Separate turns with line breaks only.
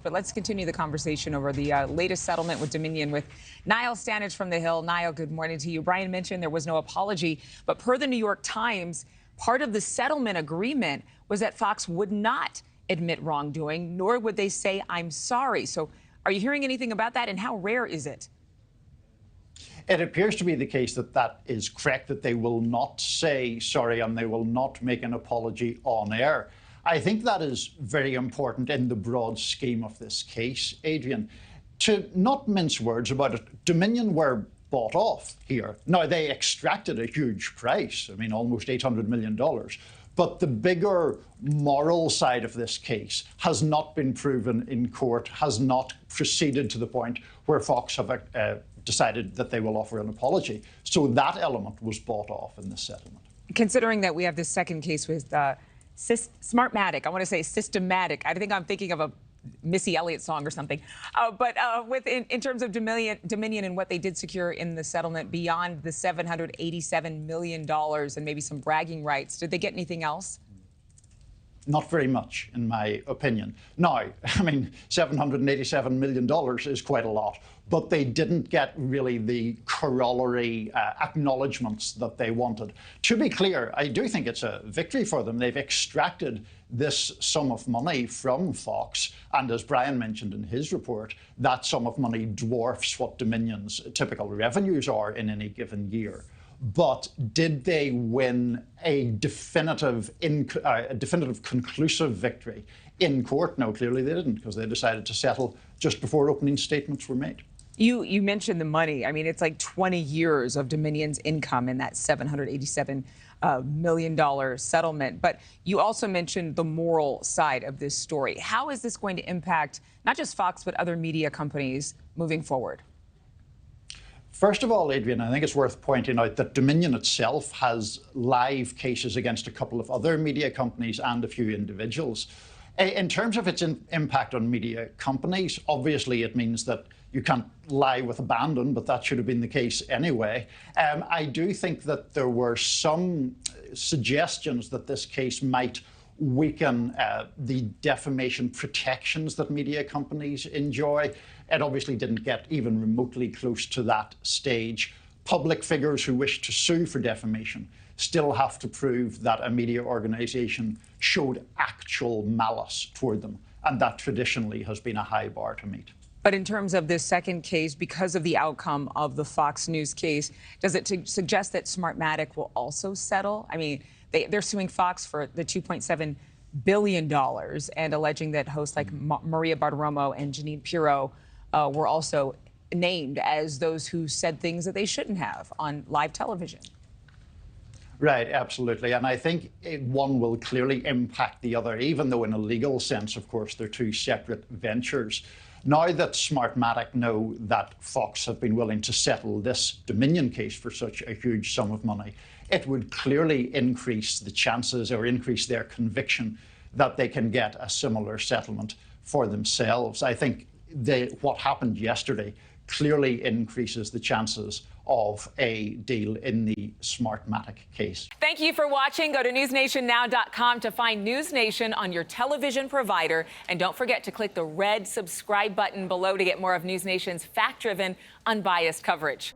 But let's continue the conversation over the latest settlement with Dominion with Niall Stanage from The Hill. Niall, good morning to you. Brian mentioned there was no apology, but per the New York Times, part of the settlement agreement was that Fox would not admit wrongdoing, nor would they say, I'm sorry. So are you hearing anything about that, and how rare is it?
It appears to be the case that that is correct, that they will not say sorry and they will not make an apology on air. I think that is very important in the broad scheme of this case, Adrienne. To not mince words about it, Dominion were bought off here. Now, they extracted a huge price, almost $800 million. But the bigger moral side of this case has not been proven in court, has not proceeded to the point where Fox have decided that they will offer an apology. So that element was bought off in this settlement. Considering
that we have this second case with Smartmatic, I want to say systematic. I think I'm thinking of a Missy Elliott song or something. But in terms of Dominion and what they did secure in the settlement beyond the $787 million and maybe some bragging rights, did they get anything else?
Not very much, in my opinion. Now, $787 million is quite a lot, but they didn't get really the corollary acknowledgements that they wanted. To be clear, I do think it's a victory for them. They've extracted this sum of money from Fox, and as Brian mentioned in his report, that sum of money dwarfs what Dominion's typical revenues are in any given year. But did they win a definitive conclusive victory in court? No, clearly they didn't, because they decided to settle just before opening statements were made.
You mentioned the money. It's like 20 years of Dominion's income in that $787 million settlement. But you also mentioned the moral side of this story. How is this going to impact not just Fox, but other media companies moving forward?
First of all, Adrienne, I think it's worth pointing out that Dominion itself has live cases against a couple of other media companies and a few individuals. In terms of its impact on media companies, obviously it means that you can't lie with abandon, but that should have been the case anyway. I do think that there were some suggestions that this case might weaken the defamation protections that media companies enjoy. It obviously didn't get even remotely close to that stage. Public figures who wish to sue for defamation still have to prove that a media organization showed actual malice toward them, and that traditionally has been a high bar to meet.
But in terms of this second case, because of the outcome of the Fox News case, does it suggest that Smartmatic will also settle? They're suing Fox for the $2.7 billion and alleging that hosts like Maria Bartiromo and Jeanine Pirro were also named as those who said things that they shouldn't have on live television.
Right, absolutely. And I think one will clearly impact the other, even though in a legal sense, of course, they're two separate ventures. Now that Smartmatic know that Fox have been willing to settle this Dominion case for such a huge sum of money, it would clearly increase the chances or increase their conviction that they can get a similar settlement for themselves. I think what happened yesterday clearly increases the chances of a deal in the Smartmatic case.
Thank you for watching. Go to newsnationnow.com to find NewsNation on your television provider. And don't forget to click the red subscribe button below to get more of NewsNation's fact-driven, unbiased coverage.